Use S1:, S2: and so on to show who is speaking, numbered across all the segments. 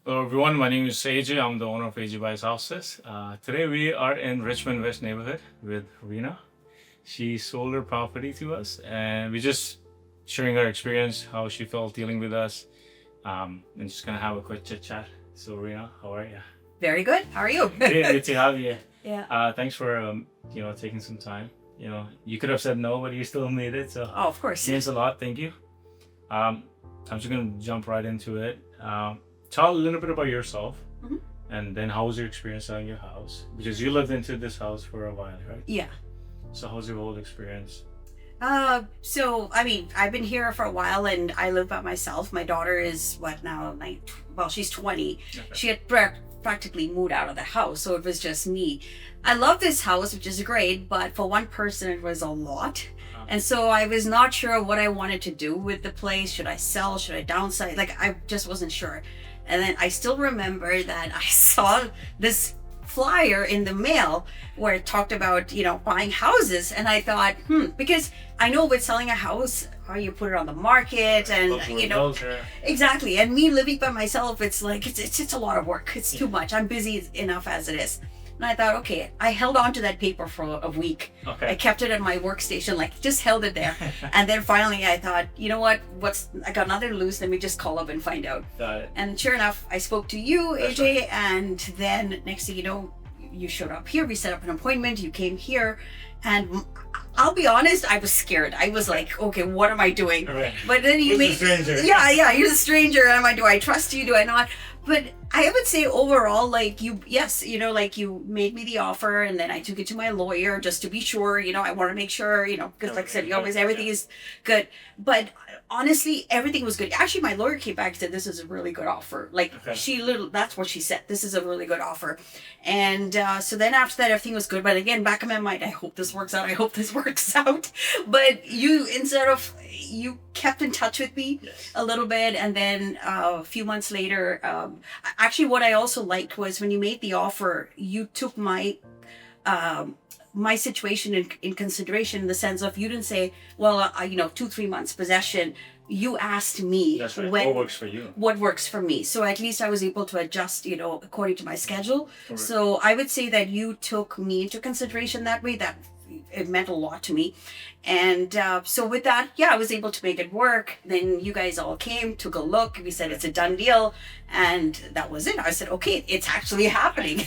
S1: Hello everyone, my name is AJ. I'm the owner of AJ Buys Houses. Today we are in Richmond West neighborhood with Rena. She sold her property to us and we're just sharing her experience, how she felt dealing with us, and just gonna have a quick chit chat. So Rena, how are you?
S2: Very good. How are you?
S1: Good to have you.
S2: Yeah.
S1: Thanks for taking some time. You could have said no, but you still made it. So
S2: Oh, of course.
S1: means a lot. Thank you. I'm just gonna jump right into it. Tell a little bit about yourself,
S2: Mhm.
S1: and then how was your experience selling your house? Because you lived into this house for a while, right?
S2: Yeah.
S1: So how's your whole experience?
S2: I've been here for a while and I live by myself. My daughter is what now? She's 20.
S1: Okay.
S2: She had practically moved out of the house, so it was just me. I love this house, which is great, but for one person, it was a lot. And so I was not sure what I wanted to do with the place. Should I sell? Should I downsize? Like, I just wasn't sure. And then I still remember that I saw this flyer in the mail where it talked about, buying houses. And I thought, because I know with selling a house, how you put it on the market and, exactly. And me living by myself, it's like, it's just a lot of work. It's too much. I'm busy enough as it is. And I thought, okay, I held on to that paper for a week.
S1: Okay.
S2: I kept it at my workstation, like just held it there. And then finally I thought, you know what? I got nothing to lose. Let me just call up and find out.
S1: Got it.
S2: And sure enough, I spoke to you,
S1: That's
S2: AJ,
S1: right.
S2: and then next thing you know, you showed up here. We set up an appointment. You came here. And I'll be honest, I was scared. I was like, okay, what am I doing?
S1: Right.
S2: But then you
S1: Who's
S2: made
S1: the stranger?
S2: Yeah, you're the stranger. And I'm like, do I trust you? Do I not? But I would say overall, like you made me the offer and then I took it to my lawyer just to be sure, I want to make sure, because like I said, everything is good. But honestly, everything was good. Actually, my lawyer came back and said, this is a really good offer. Like that's what she said. This is a really good offer. And so then after that, everything was good. But again, back in my mind, I hope this works out. I hope this works out. But you kept in touch with me a little bit. And then a few months later, actually what I also liked was when you made the offer, you took my situation in consideration in the sense of you didn't say, well, 2-3 months possession. You asked me
S1: That's right. What works for you?
S2: What works for me. So at least I was able to adjust, according to my schedule.
S1: Correct.
S2: So I would say that you took me into consideration that way. That it meant a lot to me. And so with that, I was able to make it work. Then you guys all came, took a look. We said it's a done deal. And that was it. I said, okay, it's actually happening.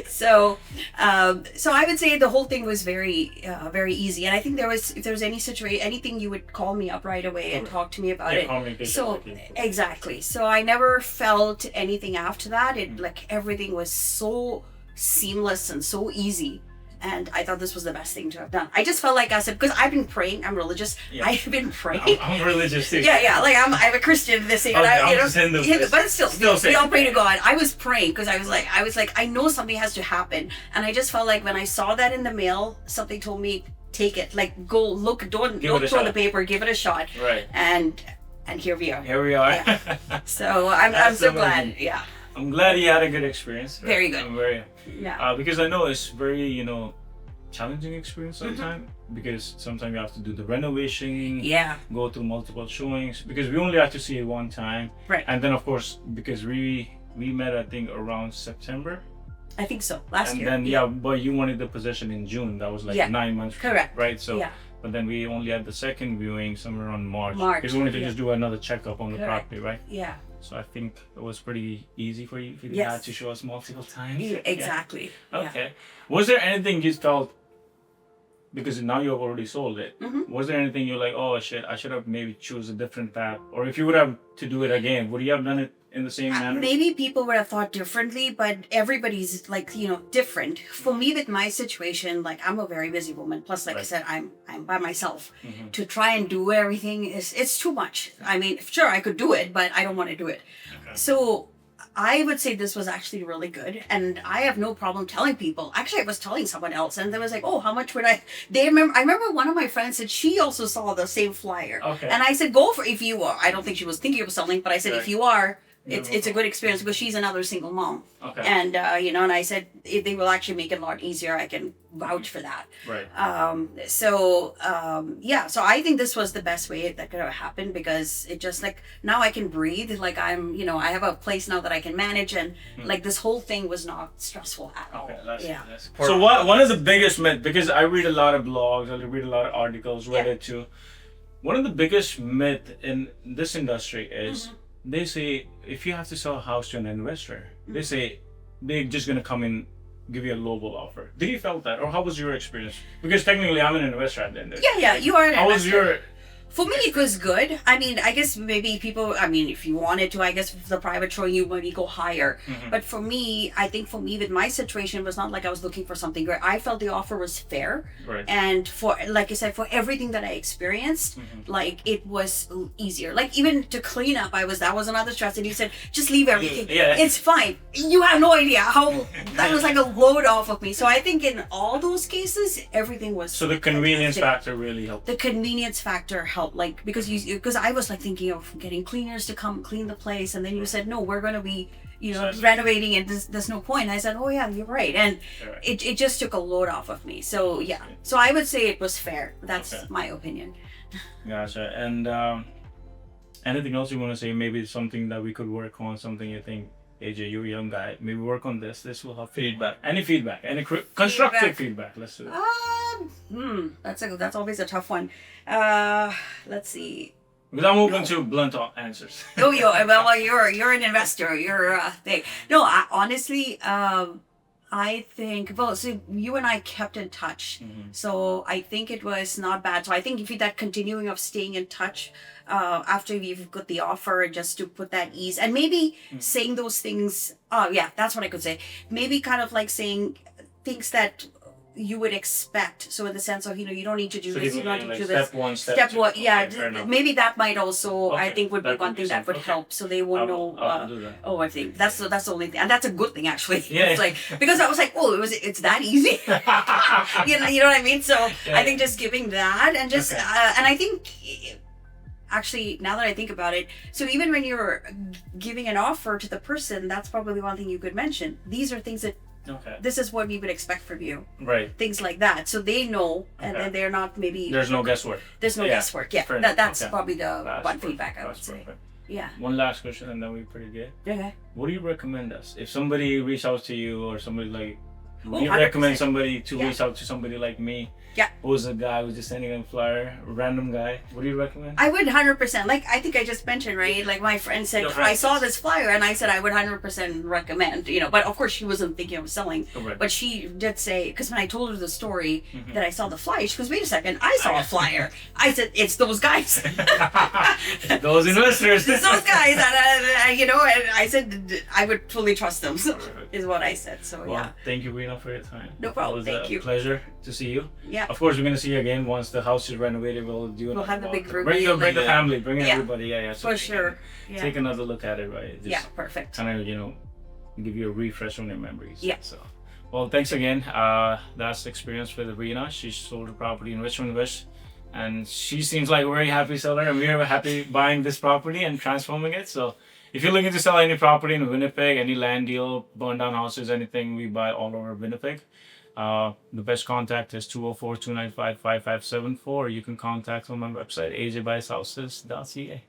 S2: So I would say the whole thing was very, very easy. And I think if there was any situation, anything, you would call me up right away and talk to me about it. So exactly. So I never felt anything after that. Everything was so seamless and so easy. And I thought this was the best thing to have done. I just felt like I said, because I've been praying. I'm religious.
S1: Yeah.
S2: I've been praying.
S1: I'm religious too.
S2: Yeah. Like I'm a Christian. This thing. But still, we all pray to God. I was praying because I was like, I know something has to happen. And I just felt like when I saw that in the mail, something told me, take it. Like, go look. Don't throw the paper. Give it a shot.
S1: Right.
S2: And here we are.
S1: Here we are.
S2: Yeah. So I'm so glad. Yeah.
S1: I'm glad you had a good experience. Right?
S2: Very good.
S1: Because I know it's very, challenging experience sometimes because sometimes you have to do the renovation, go through multiple showings because we only have to see it one time.
S2: Right.
S1: And then of course, because we met, I think around September.
S2: I think so. Last year.
S1: And then, but you wanted the possession in June. That was like 9 months.
S2: Correct.
S1: Right. So, but then we only had the second viewing somewhere on March. Because we wanted to just do another checkup on the property, right?
S2: Yeah.
S1: So I think it was pretty easy for you if you had to show us multiple times.
S2: Exactly.
S1: Okay. Was there anything you felt, because now you have already sold it, was there anything you're like, oh shit, I should have maybe choose a different path? Or if you would have to do it again, would you have done it in the same manner?
S2: Maybe people would have thought differently, but everybody's different. For me, with my situation, I'm a very busy woman. Plus, I said, I'm by myself. To try and do everything it's too much. I mean, sure, I could do it, but I don't want to do it.
S1: Okay.
S2: So I would say this was actually really good, and I have no problem telling people. Actually, I was telling someone else, and they was like, "Oh, how much would I?" I remember one of my friends said she also saw the same flyer,
S1: Okay.
S2: and I said, "Go for if you are." I don't think she was thinking of selling, but I said, "If you are, it's a good experience because she's another single mom.
S1: Okay.
S2: And and I said they will actually make it a lot easier. I can vouch for that.
S1: Right.
S2: So I think this was the best way that could have happened because it just like now I can breathe. Like I have a place now that I can manage, and like this whole thing was not stressful at all.
S1: Okay, so one of the biggest myths, because I read a lot of blogs, I read a lot of articles, Reddit too. One of the biggest myth in this industry is they say if you have to sell a house to an investor, they say they're just gonna come in, give you a lowball offer. Did you felt that, or how was your experience? Because technically, I'm an investor at the end of it.
S2: Yeah, you are an
S1: How was
S2: investor.
S1: your?
S2: For me, it was good. I mean, I guess maybe people, I mean, if you wanted to, I guess if the private showing you maybe go higher. But for me, I think for me, with my situation, it was not like I was looking for something great. I felt the offer was fair.
S1: Right.
S2: And for, like I said, for everything that I experienced, like it was easier. Like even to clean up, that was another stress. And he said, just leave everything.
S1: Yeah.
S2: It's fine. You have no idea how, that was like a load off of me. So I think in all those cases, everything was.
S1: So the convenience
S2: fantastic.
S1: factor really helped.
S2: The convenience factor helped, like because I was like thinking of getting cleaners to come clean the place, and then you said no, we're going to be renovating, and there's no point. And I said, oh yeah, you're right, and it just took a load off of me. So yeah, so I would say it was fair. That's my opinion.
S1: Gotcha. And anything else you want to say? Maybe something that we could work on. Something you think, AJ, you're a young guy. Maybe work on this. This will help. Feedback. Any constructive feedback. Let's do it.
S2: That's always a tough one. Let's see.
S1: Because I'm open to blunt answers.
S2: Oh, you're an investor. You're a thing. No, honestly, I think, well, so you and I kept in touch. So I think it was not bad. So I think if you that continuing of staying in touch after you've got the offer, just to put that ease and maybe saying those things. Oh, yeah, that's what I could say. Maybe kind of like saying things that you would expect. So in the sense of, you don't need to do this, you don't need to do this.
S1: Step one.
S2: Yeah,
S1: Okay,
S2: maybe that might also, I
S1: Okay,
S2: think, would be
S1: that
S2: one
S1: could
S2: thing
S1: be
S2: that would
S1: something.
S2: help. So they won't know.
S1: I'll do that.
S2: Oh, I think that's the only thing, and that's a good thing actually.
S1: Yeah.
S2: It's like because I was like, oh, it's that easy. you know what I mean? So I think just giving that and just and I think actually now that I think about it, so even when you're giving an offer to the person, that's probably one thing you could mention. These are things that.
S1: Okay.
S2: This is what we would expect from you.
S1: Right.
S2: Things like that. So they know, and then they're not maybe.
S1: There's no guesswork.
S2: There's no guesswork. Yeah.
S1: Fair
S2: That's
S1: enough.
S2: probably the
S1: That's
S2: one
S1: perfect.
S2: feedback I would
S1: That's
S2: say.
S1: perfect.
S2: Yeah.
S1: One last question, and then we're pretty good.
S2: Okay.
S1: What do you recommend us? If somebody reaches out to you, or somebody like,
S2: Oh,
S1: do you
S2: 100%.
S1: recommend somebody to
S2: Yeah.
S1: reach out to somebody like me?
S2: Yeah.
S1: Who's a guy who's just sending a flyer, a random guy? What do you recommend?
S2: I would 100%. Like I think I just mentioned, right? Like my friend said,
S1: Your friend
S2: I saw
S1: says.
S2: this flyer, and I said I would 100% recommend. But of course she wasn't thinking of selling.
S1: Correct.
S2: But she did say, because when I told her the story that I saw the flyer, she goes, "Wait a second, I saw a flyer." I said, "It's those guys."
S1: Those investors.
S2: It's those guys, and I said I would fully trust them. So, is what I said. So
S1: Well,
S2: yeah.
S1: thank you, Rena, for your time.
S2: No problem.
S1: It was
S2: Thank
S1: a
S2: you.
S1: pleasure to see you.
S2: Yeah.
S1: Of course, we're gonna see you again once the house is renovated. We'll do.
S2: We'll have the big
S1: bring
S2: reveal
S1: the
S2: and-
S1: family, bring
S2: Yeah.
S1: everybody. Yeah. So
S2: For
S1: we
S2: sure.
S1: can
S2: Yeah.
S1: Take another look at it, right?
S2: Yeah. Perfect.
S1: Kind of, give you a refresh on your memories.
S2: Yeah.
S1: So, well, thanks again. That's the experience with Rena. She sold her property in Richmond West, and she seems like a very happy seller, and we're happy buying this property and transforming it. So, if you're looking to sell any property in Winnipeg, any land deal, burn down houses, anything, we buy all over Winnipeg. The best contact is 204-295-5574. You can contact on my website, ajbuyshouses.ca.